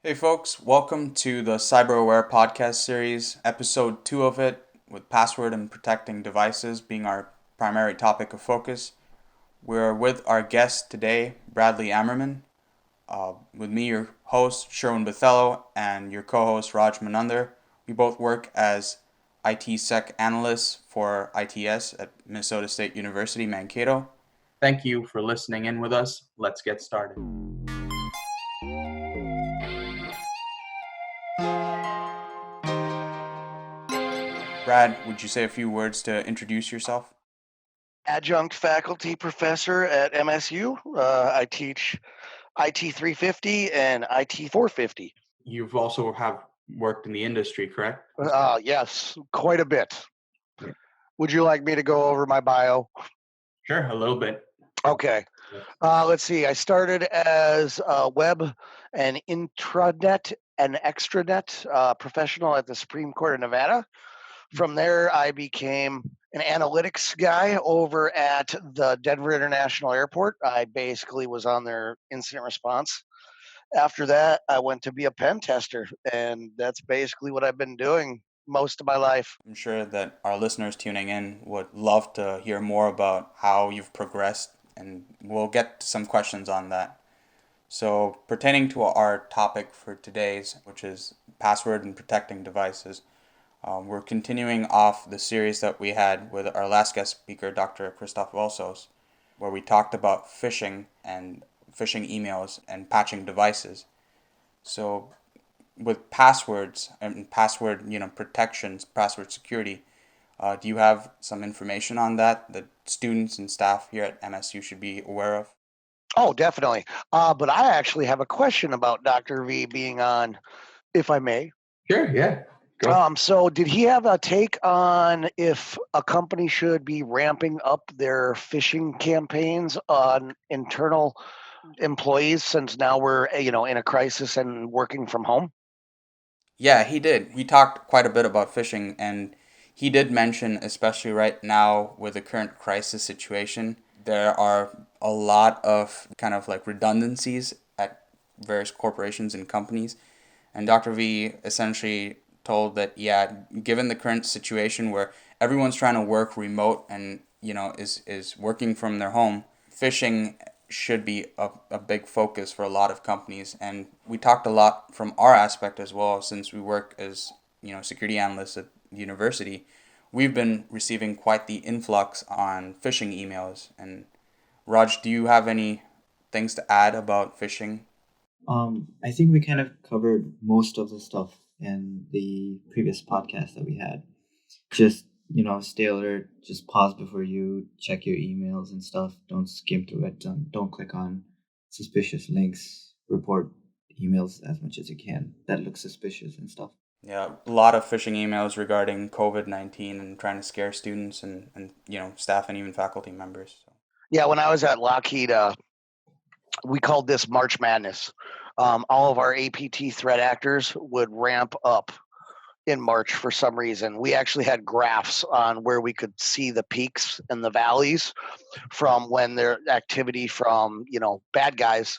Hey folks, welcome to the CyberAware Podcast series, episode 2 of it, with password and protecting devices being our primary topic of focus. We're with our guest today, Bradley Ammerman. With me, your host, Sherwin and your co-host, Raj Manandar. We both work as IT Sec analysts for ITS at Minnesota State University, Mankato. Thank you for listening in with us. Let's get started. Brad, would you say a few words to introduce yourself? Adjunct faculty professor at MSU. I teach IT 350 and IT 450. You've also have worked in the industry, correct? Yes, quite a bit. Would you like me to go over my bio? Sure, a little bit. Okay. Let's see. I started as a web and intranet and extranet professional at the Supreme Court of Nevada. From there, I became an analytics guy over at the Denver International Airport. I basically was on their incident response. After that, I went to be a pen tester, and that's basically what I've been doing most of my life. I'm sure that our listeners tuning in would love to hear more about how you've progressed, and we'll get to some questions on that. So, pertaining to our topic for today's, which is password and protecting devices, we're continuing off the series that we had with our last guest speaker, Dr. Christoph Volsos, where we talked about phishing and phishing emails and patching devices. So, with passwords and password, protections, password security, do you have some information on that students and staff here at MSU should be aware of? Oh, definitely. But I actually have a question about Dr. V being on, if I may. Sure, yeah. Go. So did he have a take on if a company should be ramping up their phishing campaigns on internal employees since now we're, in a crisis and working from home? Yeah, he did. We talked quite a bit about phishing, and he did mention, especially right now with the current crisis situation, there are a lot of kind of like redundancies at various corporations and companies. And Dr. V essentially told that, yeah, given the current situation where everyone's trying to work remote and, is working from their home, phishing should be a big focus for a lot of companies. And we talked a lot from our aspect as well, since we work as, security analysts at the university. We've been receiving quite the influx on phishing emails. And Raj, do you have any things to add about phishing? I think we kind of covered most of the stuff in the previous podcast that we had. Just, stay alert, just pause before you check your emails and stuff. Don't skim through it. Don't click on suspicious links. Report emails as much as you can that look suspicious and stuff. Yeah, a lot of phishing emails regarding COVID-19 and trying to scare students and staff and even faculty members. So. Yeah, when I was at Lockheed, we called this March Madness. All of our APT threat actors would ramp up in March for some reason. We actually had graphs on where we could see the peaks and the valleys from when their activity from, bad guys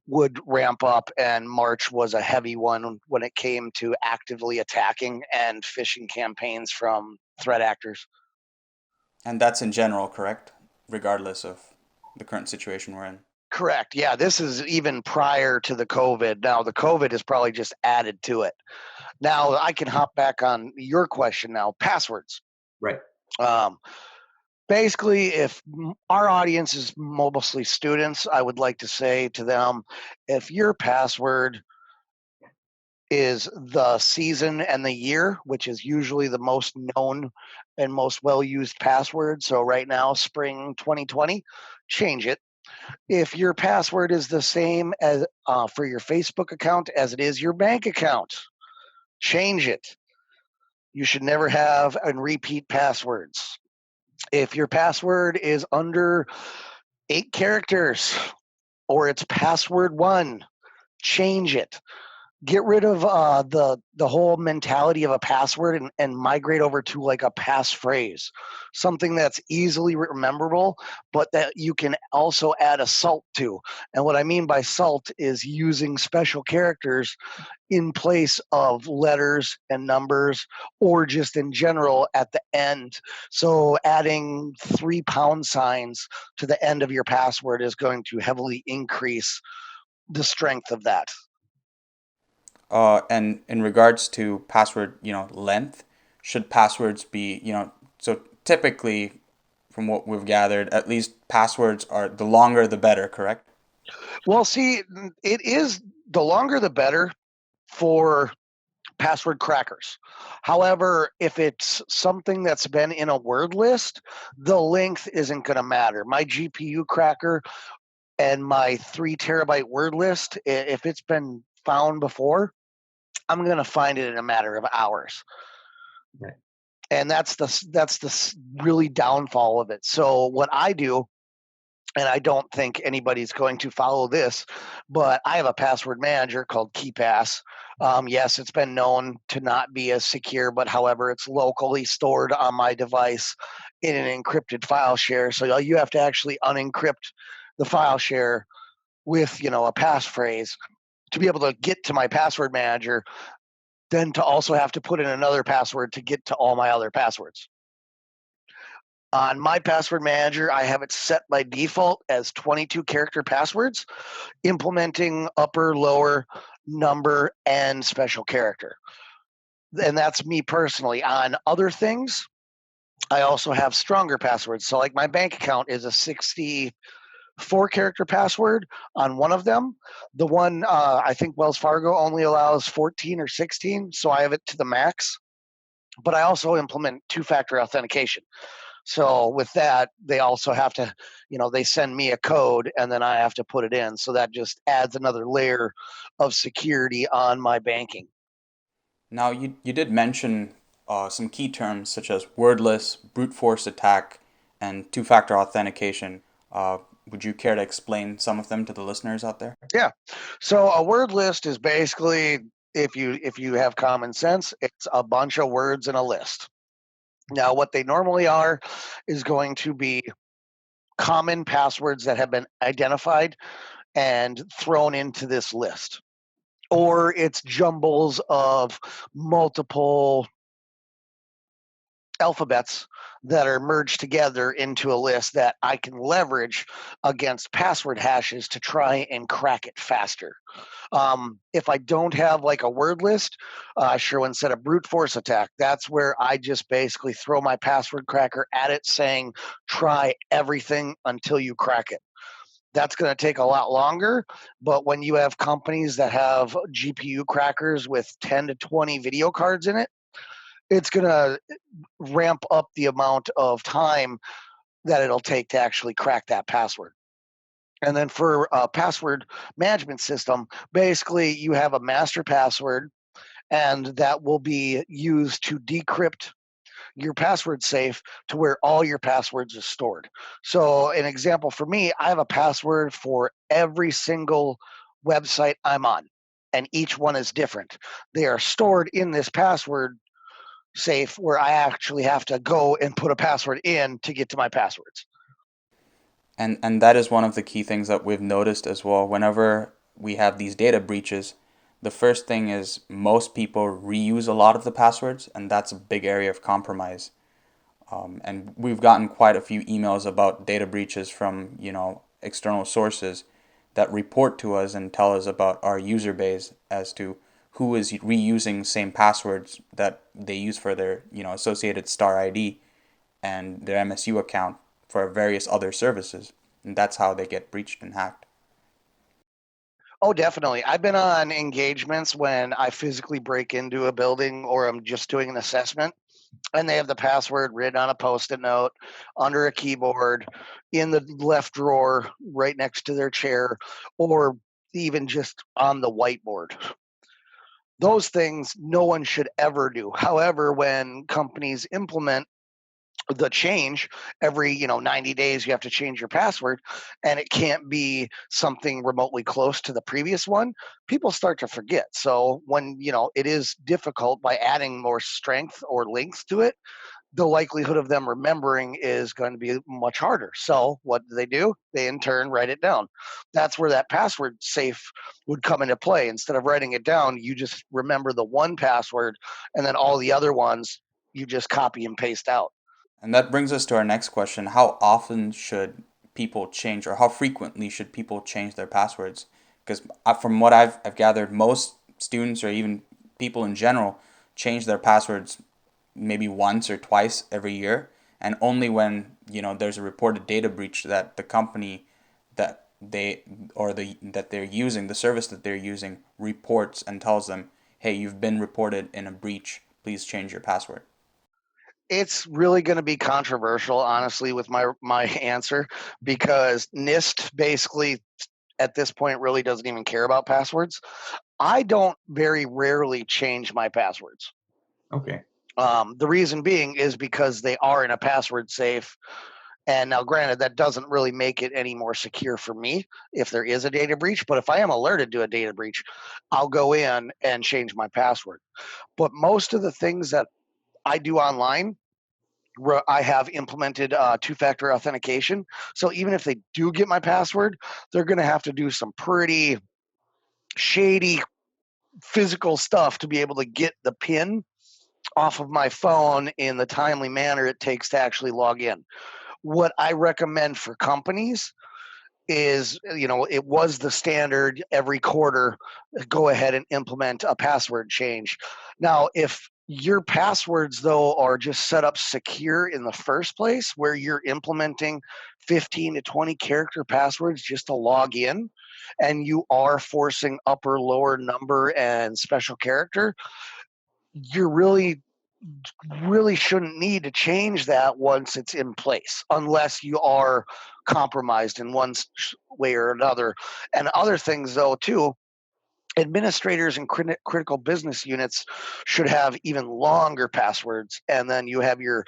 would ramp up, and March was a heavy one when it came to actively attacking and phishing campaigns from threat actors. And that's in general, correct? Regardless of the current situation we're in. Correct. Yeah, this is even prior to the COVID. Now, the COVID is probably just added to it. Now, I can hop back on your question now, passwords. Right. Um, Basically, if our audience is mostly students, I would like to say to them, if your password is the season and the year, which is usually the most known and most well used password. So, right now, spring 2020, change it. If your password is the same as for your Facebook account as it is your bank account, change it. You should never have and repeat passwords. If your password is under 8 characters or it's password one, change it. get rid of the whole mentality of a password and migrate over to like a passphrase, something that's easily rememberable, but that you can also add a salt to. And what I mean by salt is using special characters in place of letters and numbers, or just in general at the end. So adding 3 £signs to the end of your password is going to heavily increase the strength of that. And in regards to password, length, should passwords be, so typically, from what we've gathered, at least passwords are the longer the better, correct? Well, see, it is the longer the better for password crackers. However, if it's something that's been in a word list, the length isn't going to matter. My GPU cracker and my 3 terabyte word list, if it's been found before, I'm going to find it in a matter of hours. Right. And that's the really downfall of it. So what I do, and I don't think anybody's going to follow this, but I have a password manager called KeyPass. Yes, it's been known to not be as secure, but however, it's locally stored on my device in an encrypted file share. So you have to actually unencrypt the file share with, a passphrase to be able to get to my password manager, then to also have to put in another password to get to all my other passwords. On my password manager, I have it set by default as 22 character passwords, implementing upper, lower, number, and special character. And that's me personally. On other things, I also have stronger passwords. So, like my bank account is a 64-character password on one of them. The one, I think Wells Fargo only allows 14 or 16, so I have it to the max. But I also implement two-factor authentication. So with that, they also have to, they send me a code and then I have to put it in. So that just adds another layer of security on my banking. Now, you did mention some key terms such as wordless, brute force attack, and two-factor authentication. Would you care to explain some of them to the listeners out there? Yeah. So a word list is basically, if you have common sense, it's a bunch of words in a list. Now, what they normally are is going to be common passwords that have been identified and thrown into this list. Or it's jumbles of multiple alphabets that are merged together into a list that I can leverage against password hashes to try and crack it faster. If I don't have like a word list, Sherwin said a brute force attack. That's where I just basically throw my password cracker at it saying, try everything until you crack it. That's going to take a lot longer, but when you have companies that have GPU crackers with 10 to 20 video cards in it, it's going to ramp up the amount of time that it'll take to actually crack that password. And then for a password management system, basically you have a master password, and that will be used to decrypt your password safe to where all your passwords are stored. So, an example for me, I have a password for every single website I'm on, and each one is different. They are stored in this password safe where I actually have to go and put a password in to get to my passwords. And that is one of the key things that we've noticed as well. Whenever we have these data breaches, the first thing is most people reuse a lot of the passwords, and that's a big area of compromise. And we've gotten quite a few emails about data breaches from, external sources that report to us and tell us about our user base as to who is reusing same passwords that they use for their, associated Star ID and their MSU account for various other services. And that's how they get breached and hacked. Oh, definitely. I've been on engagements when I physically break into a building or I'm just doing an assessment, and they have the password written on a post-it note under a keyboard in the left drawer right next to their chair, or even just on the whiteboard. Those things no one should ever do. However, when companies implement the change every 90 days. You have to change your password, and it can't be something remotely close to the previous one. People start to forget. So when it is difficult, by adding more strength or length to it, the likelihood of them remembering is going to be much harder. So what do? They in turn write it down. That's where that password safe would come into play. Instead of writing it down, you just remember the one password, and then all the other ones you just copy and paste out. And that brings us to our next question. How often should people change, or how frequently should people change their passwords? Because from what I've gathered, most students or even people in general change their passwords maybe once or twice every year, and only when there's a reported data breach that the company that they're using, the service that they're using, reports and tells them, hey, you've been reported in a breach, please change your password. It's really going to be controversial, honestly, with my answer, because NIST basically at this point really doesn't even care about passwords. I don't very rarely change my passwords. Okay. The reason being is because they are in a password safe. And now, granted, that doesn't really make it any more secure for me if there is a data breach. But if I am alerted to a data breach, I'll go in and change my password. But most of the things that I do online, I have implemented two-factor authentication. So even if they do get my password, they're going to have to do some pretty shady physical stuff to be able to get the PIN off of my phone in the timely manner it takes to actually log in. What I recommend for companies is, it was the standard every quarter, go ahead and implement a password change. Now, if your passwords, though, are just set up secure in the first place, where you're implementing 15 to 20 character passwords just to log in, and you are forcing upper, lower number and special character, you're really shouldn't need to change that once it's in place, unless you are compromised in one way or another. And other things, though, too, administrators and critical business units should have even longer passwords. And then you have your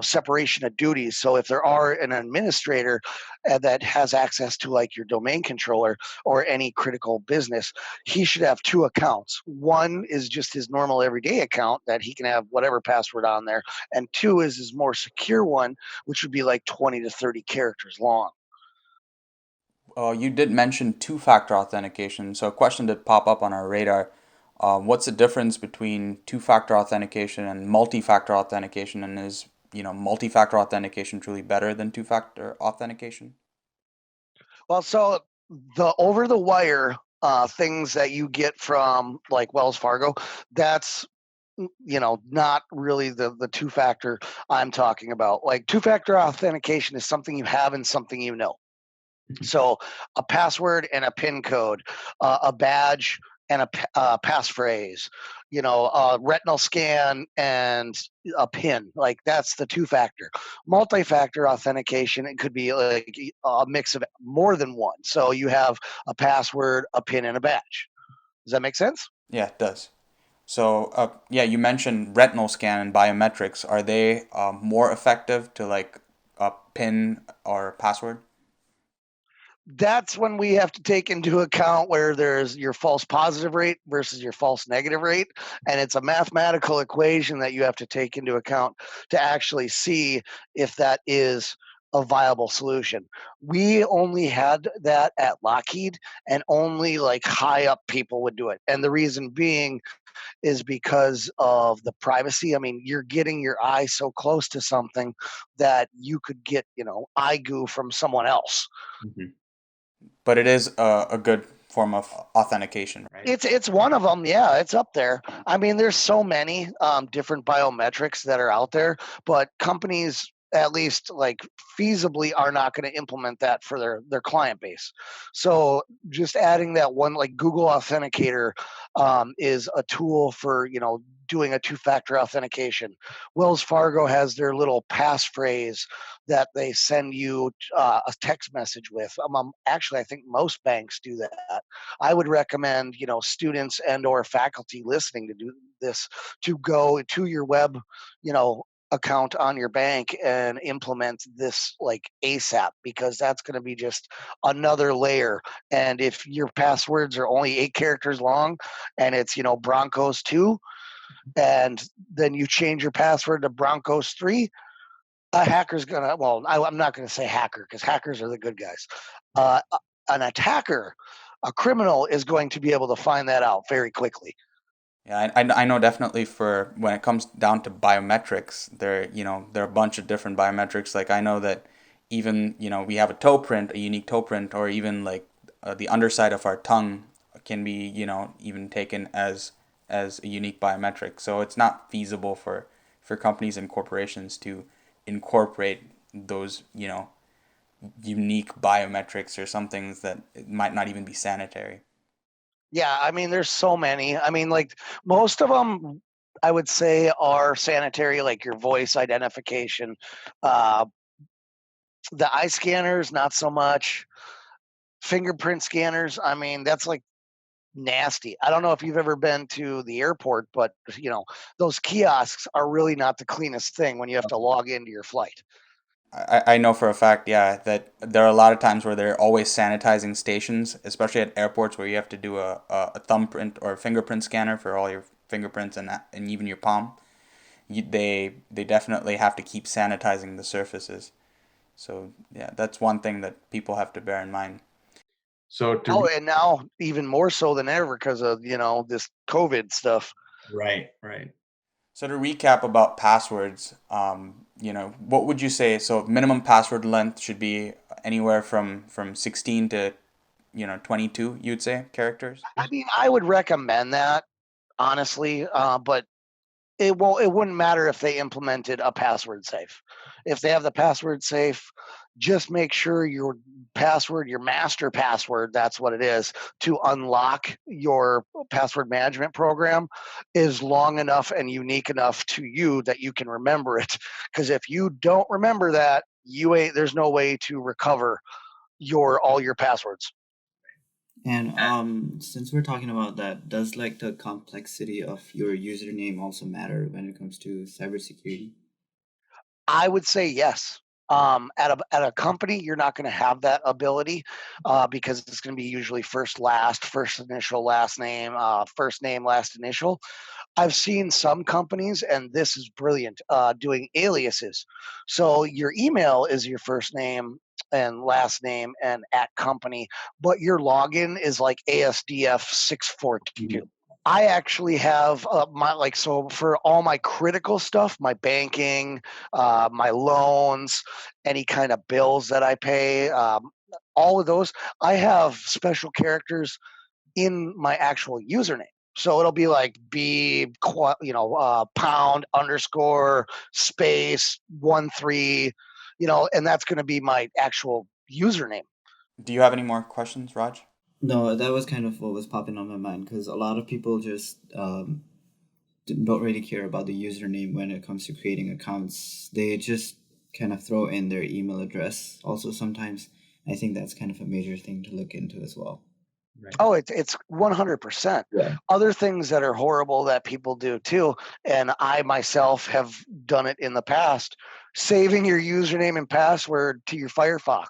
separation of duties. So if there are an administrator that has access to, like, your domain controller or any critical business, he should have two accounts. One is just his normal everyday account that he can have whatever password on there, and two is his more secure one, which would be like 20 to 30 characters long. You did mention two-factor authentication, so a question did pop up on our radar. What's the difference between two-factor authentication and multi-factor authentication, and is multi-factor authentication truly better than two-factor authentication? Well, so the over-the-wire things that you get from, like, Wells Fargo, that's not really the two-factor I'm talking about. Like, two-factor authentication is something you have and something you know. So a password and a PIN code, a badge and a passphrase, a retinal scan and a PIN. Like, that's the two-factor. Multi-factor authentication, it could be like a mix of more than one. So you have a password, a PIN, and a badge. Does that make sense? Yeah, it does. So, yeah, you mentioned retinal scan and biometrics. Are they more effective to like a PIN or password? That's when we have to take into account where there's your false positive rate versus your false negative rate. And it's a mathematical equation that you have to take into account to actually see if that is a viable solution. We only had that at Lockheed, and only like high up people would do it. And the reason being is because of the privacy. I mean, you're getting your eye so close to something that you could get, eye goo from someone else. Mhm. But it is a good form of authentication, right? It's one of them. Yeah, it's up there. I mean, there's so many different biometrics that are out there, but companies, at least like feasibly, are not going to implement that for their client base. So just adding that one, like Google Authenticator, is a tool for doing a two-factor authentication. Wells Fargo has their little passphrase that they send you a text message with. Actually, I think most banks do that. I would recommend, students and or faculty listening to do this, to go to your web, account on your bank and implement this like ASAP, because that's going to be just another layer. And if your passwords are only 8 characters long and it's, Broncos 2, and then you change your password to Broncos 3, a hacker's going to, well, I'm not going to say hacker because hackers are the good guys. An attacker, a criminal is going to be able to find that out very quickly. Yeah, I know definitely for when it comes down to biometrics, there are a bunch of different biometrics. Like I know that even, we have a toe print, a unique toe print, or even like the underside of our tongue can be, even taken as a unique biometric. So it's not feasible for companies and corporations to incorporate those, unique biometrics or some things that it might not even be sanitary. Yeah, I mean, there's so many. I mean, like most of them, I would say, are sanitary, like your voice identification. Uh, the eye scanners, not so much. Fingerprint scanners, I mean, that's like nasty. I don't know if you've ever been to the airport, but those kiosks are really not the cleanest thing when you have to log into your flight. I know for a fact, yeah, that there are a lot of times where they're always sanitizing stations, especially at airports where you have to do a thumbprint or a fingerprint scanner for all your fingerprints and even your palm. They definitely have to keep sanitizing the surfaces. So yeah, that's one thing that people have to bear in mind. So and now even more so than ever because of this COVID stuff. Right. So to recap about passwords, what would you say? So minimum password length should be anywhere from 16 to 22. You'd say characters. I mean, I would recommend that honestly, but it wouldn't matter if they implemented a password safe. If they have the password safe, just make sure your password, your master password, that's what it is, to unlock your password management program is long enough and unique enough to you that you can remember it. Because if you don't remember that, there's no way to recover all your passwords. And since we're talking about that, does like the complexity of your username also matter when it comes to cybersecurity? I would say yes. At a company, you're not going to have that ability because it's going to be usually first initial, last name, first name, last initial. I've seen some companies, and this is brilliant, doing aliases. So your email is your first name and last name and at company, but your login is like ASDF 642. I actually have so for all my critical stuff, my banking, my loans, any kind of bills that I pay, all of those, I have special characters in my actual username. So it'll be like pound underscore space 13, and that's going to be my actual username. Do you have any more questions, Raj? No, that was kind of what was popping on my mind because a lot of people just don't really care about the username when it comes to creating accounts. They just kind of throw in their email address. Also, sometimes I think that's kind of a major thing to look into as well. Right. Oh, it's 100%. Yeah. Other things that are horrible that people do too, and I myself have done it in the past, saving your username and password to your Firefox.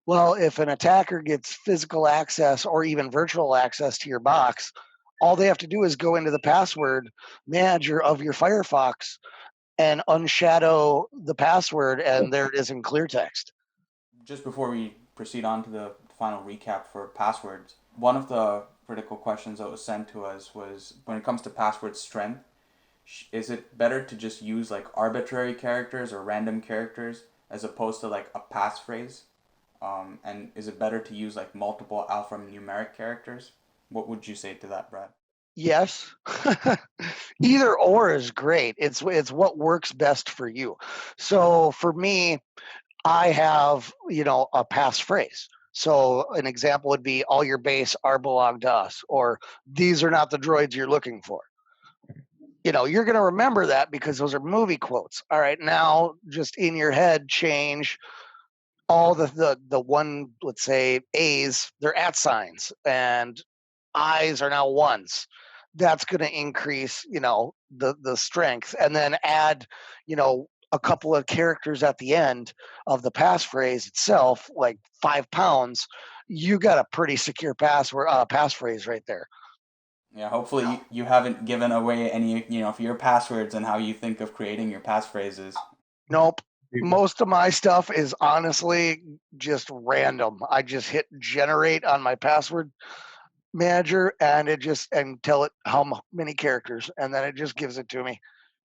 Well, if an attacker gets physical access or even virtual access to your box, all they have to do is go into the password manager of your Firefox and unshadow the password, and there it is in clear text. Just before we proceed on to the final recap for passwords, one of the critical questions that was sent to us was when it comes to password strength, is it better to just use like arbitrary characters or random characters as opposed to like a passphrase? And is it better to use like multiple alphanumeric characters? What would you say to that, Brad? Yes. Either or is great. It's what works best for you. So for me, I have, a passphrase. So an example would be all your base are belong to us, or these are not the droids you're looking for. You're going to remember that because those are movie quotes. All right, now just in your head, change all the one, let's say A's, they're at signs, and I's are now ones. that's going to increase, the strength, and then add, a couple of characters at the end of the passphrase itself, like 5 pounds. You got a pretty secure password, passphrase right there. Yeah, hopefully you haven't given away any, of your passwords and how you think of creating your passphrases. Nope. Most of my stuff is honestly just random. I just hit generate on my password manager and tell it how many characters, and then it just gives it to me.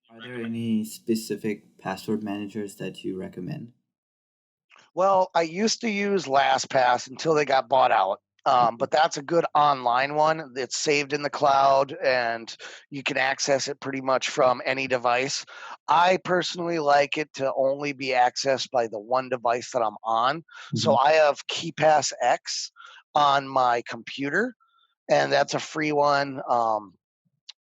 Are there any specific password managers that you recommend? Well, I used to use LastPass until they got bought out. But that's a good online one. It's saved in the cloud and you can access it pretty much from any device. I personally like it to only be accessed by the one device that I'm on. So I have KeePass X on my computer, and that's a free one.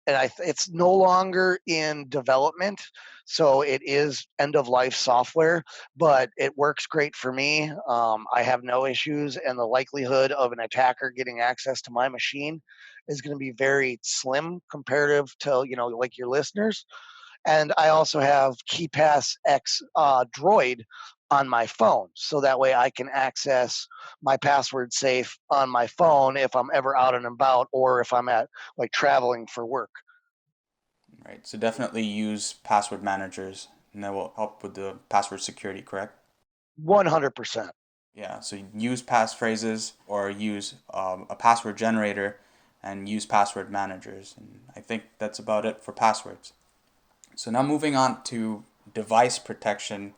And it's no longer in development, so it is end of life software, but it works great for me. I have no issues, and the likelihood of an attacker getting access to my machine is going to be very slim comparative to like your listeners. And I also have KeePass X Droid on my phone, so that way I can access my password safe on my phone if I'm ever out and about, or if I'm at like traveling for work. Right. So definitely use password managers, and that will help with the password security, correct? 100%. Yeah. So use passphrases or use a password generator and use password managers. And I think that's about it for passwords. So now moving on to device protection.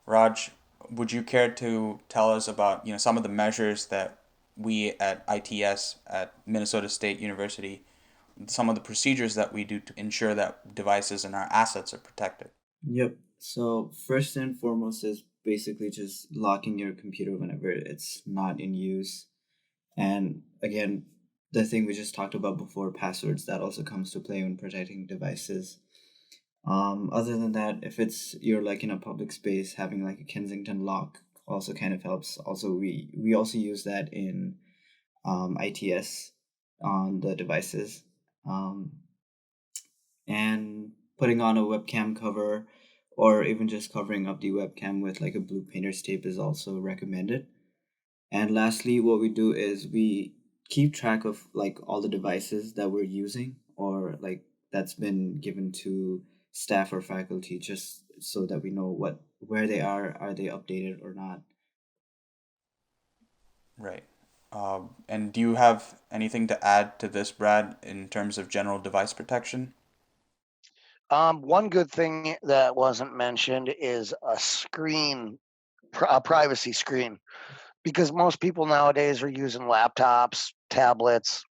Raj, would you care to tell us about some of the measures that we at ITS at Minnesota State University, some of the procedures that we do to ensure that devices and our assets are protected? Yep. So first and foremost is basically just locking your computer whenever it's not in use. And again, the thing we just talked about before, passwords, that also comes to play when protecting devices. Other than that, if you're like in a public space, having like a Kensington lock also kind of helps. Also, we also use that in ITS on the devices. And putting on a webcam cover, or even just covering up the webcam with like a blue painter's tape, is also recommended. And lastly, what we do is we keep track of like all the devices that we're using, or like that's been given to staff or faculty, just so that we know where they are they updated or not. Right. And do you have anything to add to this, Brad, in terms of general device protection? One good thing that wasn't mentioned is a privacy screen, because most people nowadays are using laptops, tablets,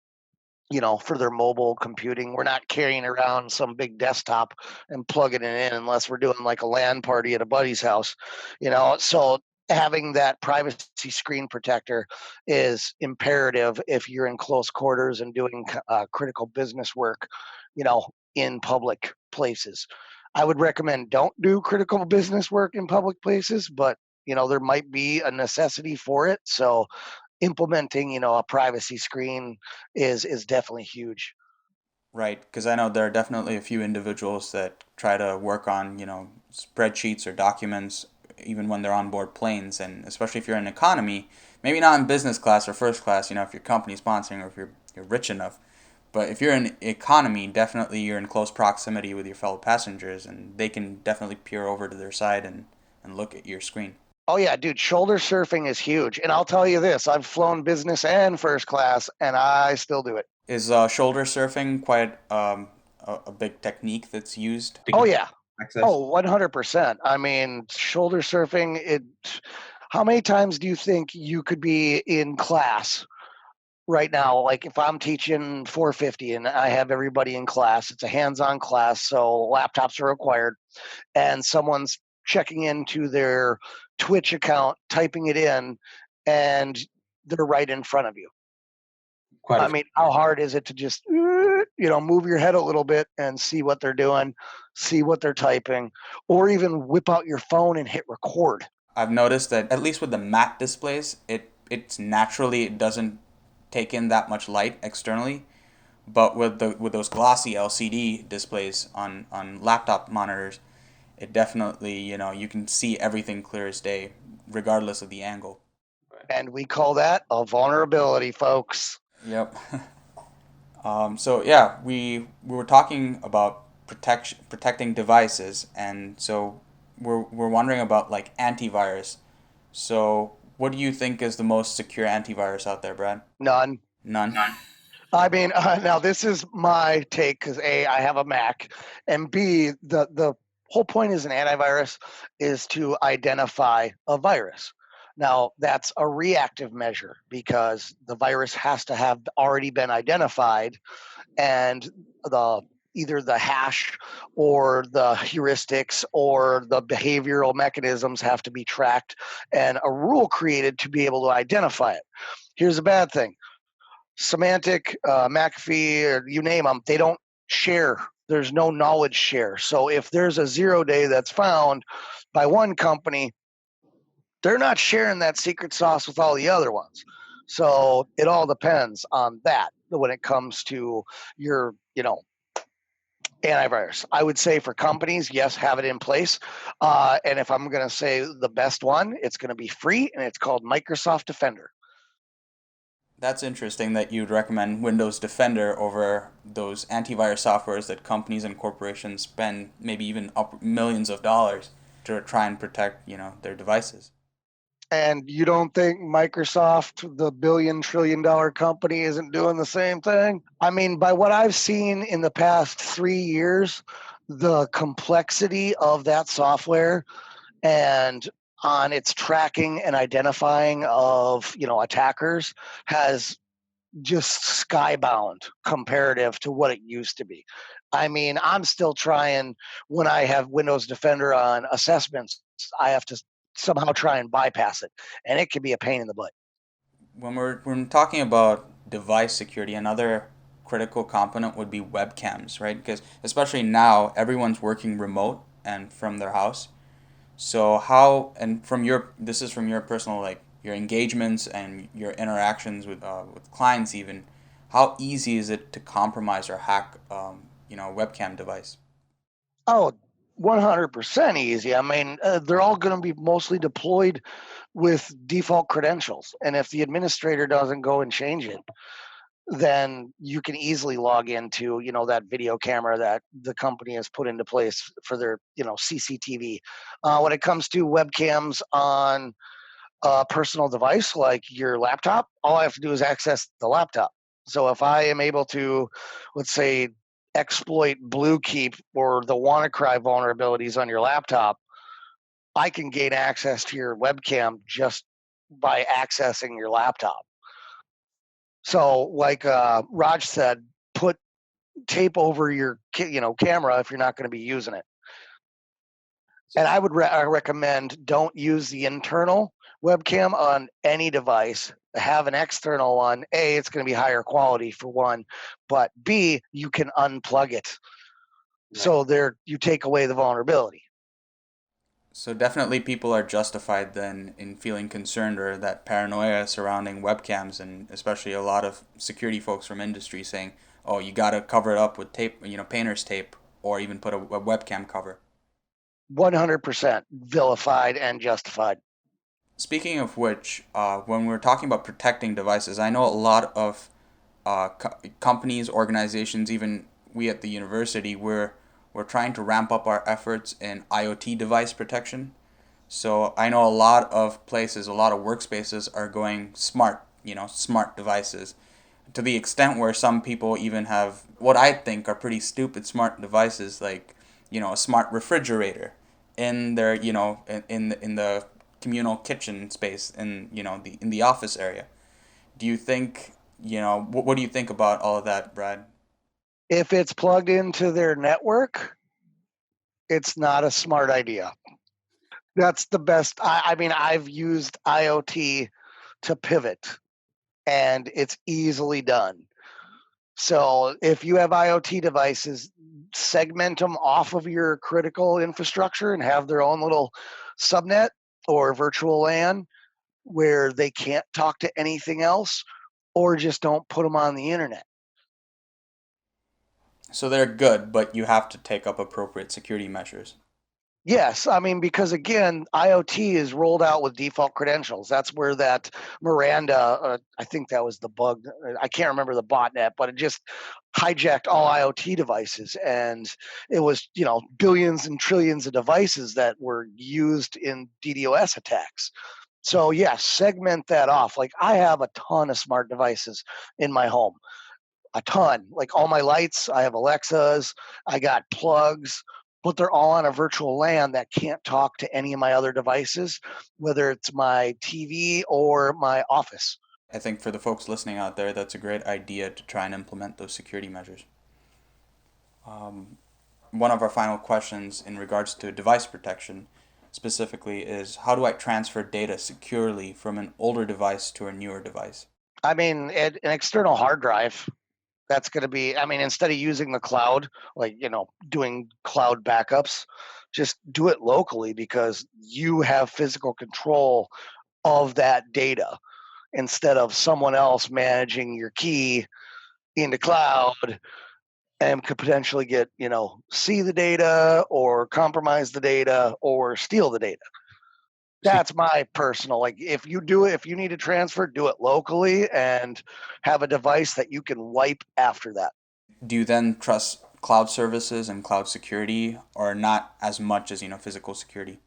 for their mobile computing. We're not carrying around some big desktop and plugging it in unless we're doing like a LAN party at a buddy's house, So having that privacy screen protector is imperative if you're in close quarters and doing critical business work, in public places. I would recommend don't do critical business work in public places, but there might be a necessity for it. So implementing, a privacy screen is definitely huge. Right, because I know there are definitely a few individuals that try to work on, spreadsheets or documents even when they're on board planes, and especially if you're in economy, maybe not in business class or first class, if your company's sponsoring or if you're rich enough. But if you're in economy, definitely you're in close proximity with your fellow passengers, and they can definitely peer over to their side and look at your screen. Oh yeah, dude, shoulder surfing is huge. And I'll tell you this, I've flown business and first class and I still do it. Is shoulder surfing quite a big technique that's used? Oh yeah. Access. Oh, 100%. I mean, shoulder surfing, how many times do you think you could be in class right now? Like if I'm teaching 450 and I have everybody in class, it's a hands-on class, so laptops are required, and someone's checking into their Twitch account, typing it in, and they're right in front of you. I mean, how hard is it to just, move your head a little bit and see what they're doing, see what they're typing, or even whip out your phone and hit record? I've noticed that at least with the matte displays, it doesn't take in that much light externally. But with those glossy LCD displays on laptop monitors, it definitely, you can see everything clear as day, regardless of the angle. And we call that a vulnerability, folks. Yep. So yeah, we were talking about protecting devices, and so we're wondering about like antivirus. So what do you think is the most secure antivirus out there, Brad? None. None. I mean, now this is my take because A, I have a Mac, and B, the whole point is an antivirus is to identify a virus. Now that's a reactive measure because the virus has to have already been identified, and the either the hash or the heuristics or the behavioral mechanisms have to be tracked and a rule created to be able to identify it. Here's a bad thing. Semantic, McAfee, or you name them, they don't share. There's no knowledge share. So if there's a 0-day that's found by one company, they're not sharing that secret sauce with all the other ones. So it all depends on that when it comes to your, antivirus. I would say for companies, yes, have it in place. And if I'm going to say the best one, it's going to be free, and it's called Microsoft Defender. That's interesting that you'd recommend Windows Defender over those antivirus softwares that companies and corporations spend maybe even up millions of dollars to try and protect, their devices. And you don't think Microsoft, the billion-trillion-dollar company, isn't doing the same thing? I mean, by what I've seen in the past 3 years, the complexity of that software and on its tracking and identifying of, attackers has just skybound comparative to what it used to be. I mean, I'm still trying when I have Windows Defender on assessments, I have to somehow try and bypass it, and it can be a pain in the butt. When we're talking about device security, another critical component would be webcams, right? Because especially now, everyone's working remote and from their house. So and this is from your personal, like, your engagements and your interactions with clients even, how easy is it to compromise or hack, a webcam device? Oh, 100% easy. I mean, they're all going to be mostly deployed with default credentials. And if the administrator doesn't go and change it, then you can easily log into, that video camera that the company has put into place for their, CCTV. When it comes to webcams on a personal device like your laptop, all I have to do is access the laptop. So if I am able to, let's say, exploit Bluekeep or the WannaCry vulnerabilities on your laptop, I can gain access to your webcam just by accessing your laptop. So, like Raj said, put tape over your camera if you're not going to be using it. And I would recommend don't use the internal webcam on any device. Have an external one. A, it's going to be higher quality for one, but B, you can unplug it. Right. So there, you take away the vulnerability. So definitely people are justified then in feeling concerned or that paranoia surrounding webcams, and especially a lot of security folks from industry saying, oh, you got to cover it up with tape, painter's tape, or even put a webcam cover. 100% vilified and justified. Speaking of which, when we're talking about protecting devices, I know a lot of companies, organizations, even we at the university, we're trying to ramp up our efforts in IoT device protection. So I know a lot of places, a lot of workspaces are going smart, smart devices, to the extent where some people even have what I think are pretty stupid smart devices, like, a smart refrigerator in their, in the communal kitchen space in, in the office area. Do you think, what do you think about all of that, Brad? If it's plugged into their network, it's not a smart idea. That's the best. I mean, I've used IoT to pivot, and it's easily done. So if you have IoT devices, segment them off of your critical infrastructure and have their own little subnet or virtual LAN where they can't talk to anything else, or just don't put them on the internet. So they're good, but you have to take up appropriate security measures. Yes, I mean, because again, IoT is rolled out with default credentials. That's where that Miranda, I think that was the bug. I can't remember the botnet, but it just hijacked all IoT devices. And it was, billions and trillions of devices that were used in DDoS attacks. So, yes, segment that off. Like, I have a ton of smart devices in my home, a ton. Like all my lights, I have Alexas, I got plugs, but they're all on a virtual LAN that can't talk to any of my other devices, whether it's my TV or my office. I think for the folks listening out there, that's a great idea to try and implement those security measures. One of our final questions in regards to device protection specifically is, how do I transfer data securely from an older device to a newer device? I mean, an external hard drive. That's going to be, I mean, instead of using the cloud, like, doing cloud backups, just do it locally because you have physical control of that data instead of someone else managing your key in the cloud and could potentially get, see the data or compromise the data or steal the data. That's my personal, like, if you need to transfer, do it locally and have a device that you can wipe after that. Do you then trust cloud services and cloud security, or not as much as, physical security?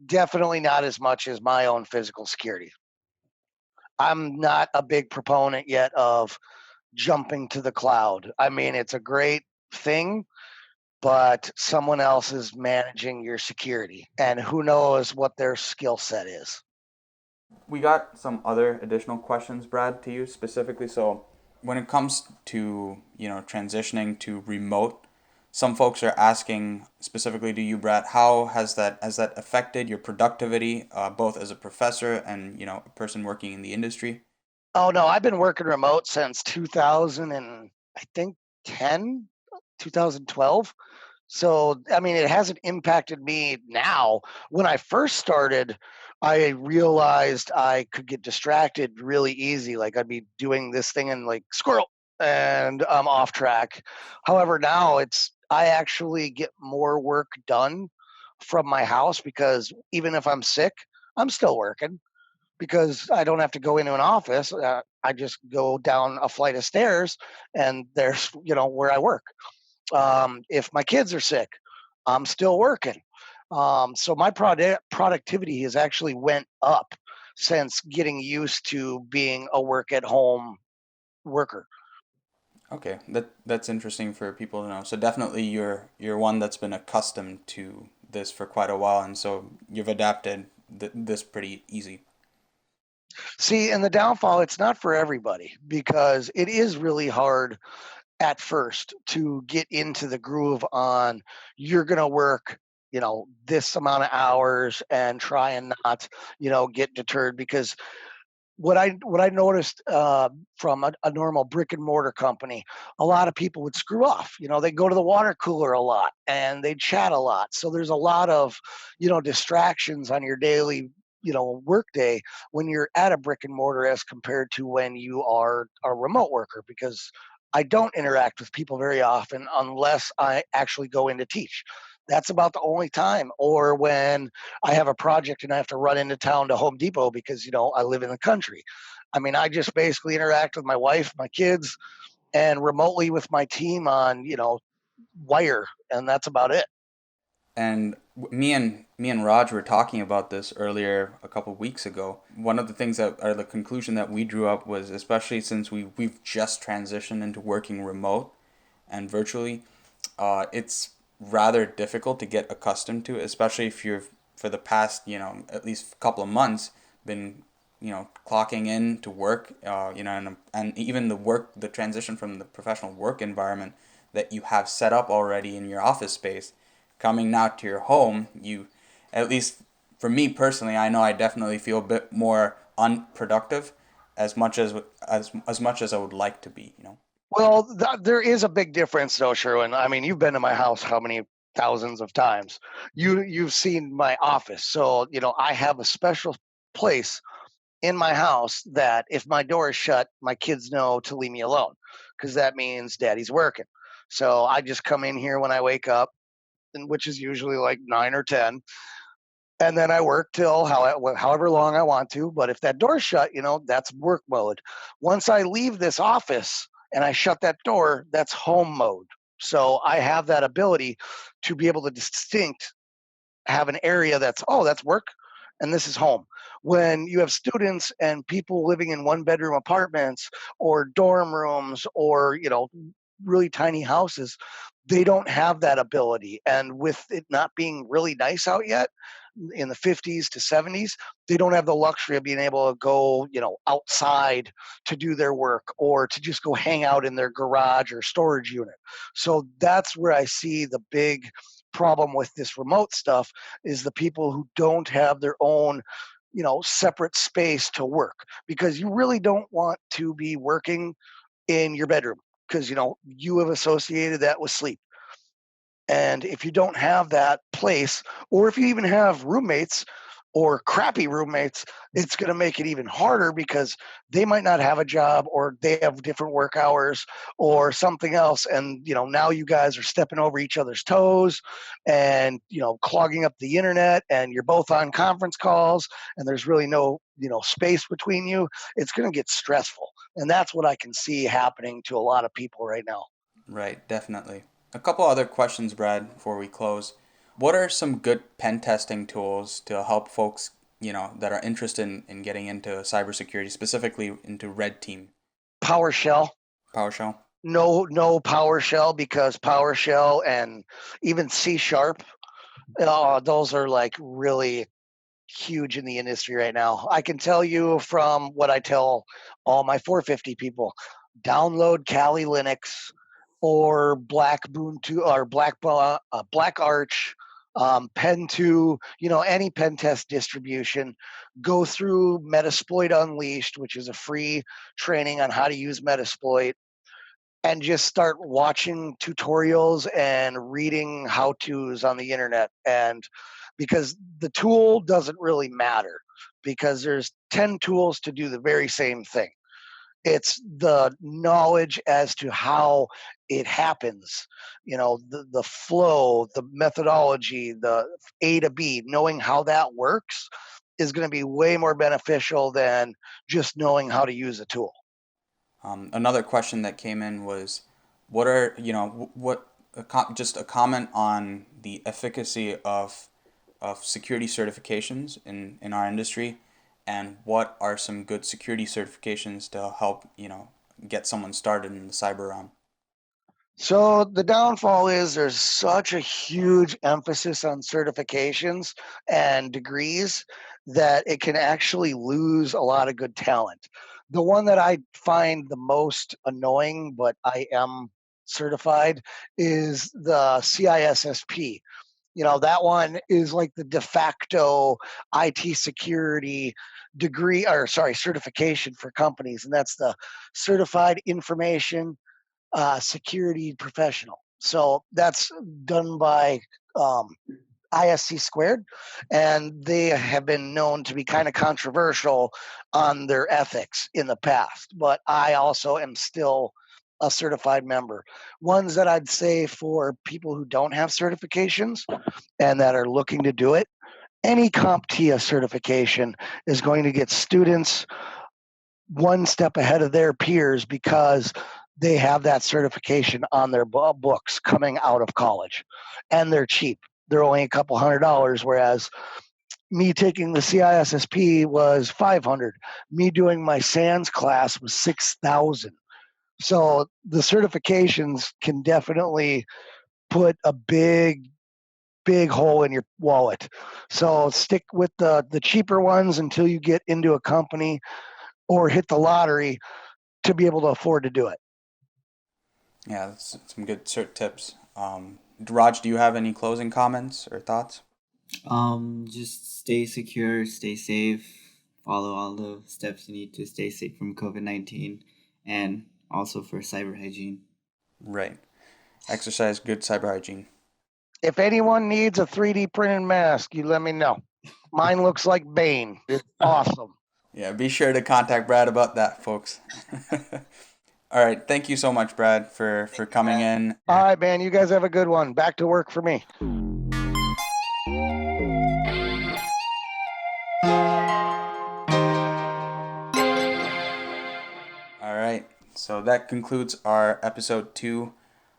Definitely not as much as my own physical security. I'm not a big proponent yet of jumping to the cloud. I mean, it's a great thing, but someone else is managing your security, and who knows what their skill set is. We got some other additional questions, Brad, to you specifically. So when it comes to, transitioning to remote, some folks are asking specifically to you, Brad, how has that affected your productivity, both as a professor and, a person working in the industry? Oh no, I've been working remote since 2000 and I think 10, 2012. So, I mean, it hasn't impacted me now. When I first started, I realized I could get distracted really easy. Like I'd be doing this thing and like squirrel and I'm off track. However, now I actually get more work done from my house because even if I'm sick, I'm still working because I don't have to go into an office. I just go down a flight of stairs and there's, where I work. If my kids are sick, I'm still working. So my productivity has actually went up since getting used to being a work at home worker. Okay, that's interesting for people to know. So definitely you're one that's been accustomed to this for quite a while, and so you've adapted this pretty easy. See, and the downfall, it's not for everybody because it is really hard at first to get into the groove on you're going to work this amount of hours and try and not get deterred because what I noticed from a normal brick and mortar company, a lot of people would screw off. They go to the water cooler a lot and they chat a lot. So there's a lot of distractions on your daily work day when you're at a brick and mortar as compared to when you are a remote worker because I don't interact with people very often unless I actually go in to teach. That's about the only time. Or when I have a project and I have to run into town to Home Depot because, I live in the country. I mean, I just basically interact with my wife, my kids, and remotely with my team on, wire, and that's about it. And me and Raj were talking about this earlier a couple of weeks ago. One of the things or the conclusion that we drew up was, especially since we've just transitioned into working remote and virtually, it's rather difficult to get accustomed to, especially if you've for the past at least a couple of months been clocking in to work, and even the transition from the professional work environment that you have set up already in your office space, coming now to your home, at least for me personally, I know I definitely feel a bit more unproductive as much as I would like to be. Well, there is a big difference, though, Sherwin. I mean, you've been to my house how many thousands of times? You've seen my office, so I have a special place in my house that if my door is shut, my kids know to leave me alone because that means daddy's working. So I just come in here when I wake up, which is usually like 9 or 10. And then I work till however long I want to. But if that door's shut, that's work mode. Once I leave this office and I shut that door, that's home mode. So I have that ability to be able to have an area that's work and this is home. When you have students and people living in one bedroom apartments or dorm rooms or really tiny houses, they don't have that ability. And with it not being really nice out yet in the 50s to 70s, they don't have the luxury of being able to go outside to do their work or to just go hang out in their garage or storage unit. So that's where I see the big problem with this remote stuff is the people who don't have their own separate space to work, because you really don't want to be working in your bedroom, because you have associated that with sleep. And if you don't have that place, or if you even have roommates or crappy roommates, it's going to make it even harder because they might not have a job or they have different work hours or something else. And, now you guys are stepping over each other's toes and, clogging up the internet, and you're both on conference calls and there's really no, space between you. It's going to get stressful. And that's what I can see happening to a lot of people right now. Right, definitely. A couple other questions, Brad, before we close. What are some good pen testing tools to help folks, that are interested in getting into cybersecurity, specifically into red team? PowerShell. PowerShell? No PowerShell, because PowerShell and even C#, those are like really huge in the industry right now. I can tell you from what I tell all my 450 people, download Kali Linux or Black Ubuntu or Black Arch, Pen2, any pen test distribution. Go through Metasploit Unleashed, which is a free training on how to use Metasploit, and just start watching tutorials and reading how-tos on the internet. And because the tool doesn't really matter, because there's 10 tools to do the very same thing. It's the knowledge as to how it happens, the flow, the methodology, the A to B, knowing how that works is going to be way more beneficial than just knowing how to use a tool. Another question that came in was, just a comment on the efficacy of security certifications in our industry, and what are some good security certifications to help get someone started in the cyber realm? So the downfall is there's such a huge emphasis on certifications and degrees that it can actually lose a lot of good talent. The one that I find the most annoying, but I am certified, is the CISSP. That one is like the de facto IT security certification for companies. And that's the Certified Information Security Professional. So that's done by ISC squared, and they have been known to be kind of controversial on their ethics in the past. But I also am still a certified member. Ones that I'd say for people who don't have certifications and that are looking to do it, any CompTIA certification is going to get students one step ahead of their peers because they have that certification on their books coming out of college, and they're cheap. They're only a couple $100, whereas me taking the CISSP was $500. Me doing my SANS class was $6,000. So the certifications can definitely put a big hole in your wallet. So stick with the cheaper ones until you get into a company or hit the lottery to be able to afford to do it. Yeah, that's some good cert tips. Raj, do you have any closing comments or thoughts? Just stay secure, stay safe, follow all the steps you need to stay safe from COVID-19, and also for cyber hygiene. Right. Exercise good cyber hygiene. If anyone needs a 3D printed mask, you let me know. Mine looks like Bane. It's awesome. Yeah, be sure to contact Brad about that, folks. All right. Thank you so much, Brad, for coming in. All right, man. You guys have a good one. Back to work for me. All right. So that concludes our episode 2,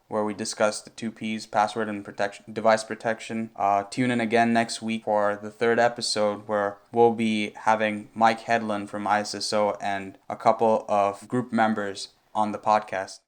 where we discussed the 2Ps, password and protection, device protection. Tune in again next week for the 3rd episode, where we'll be having Mike Hedlund from ISSO and a couple of group members on the podcast.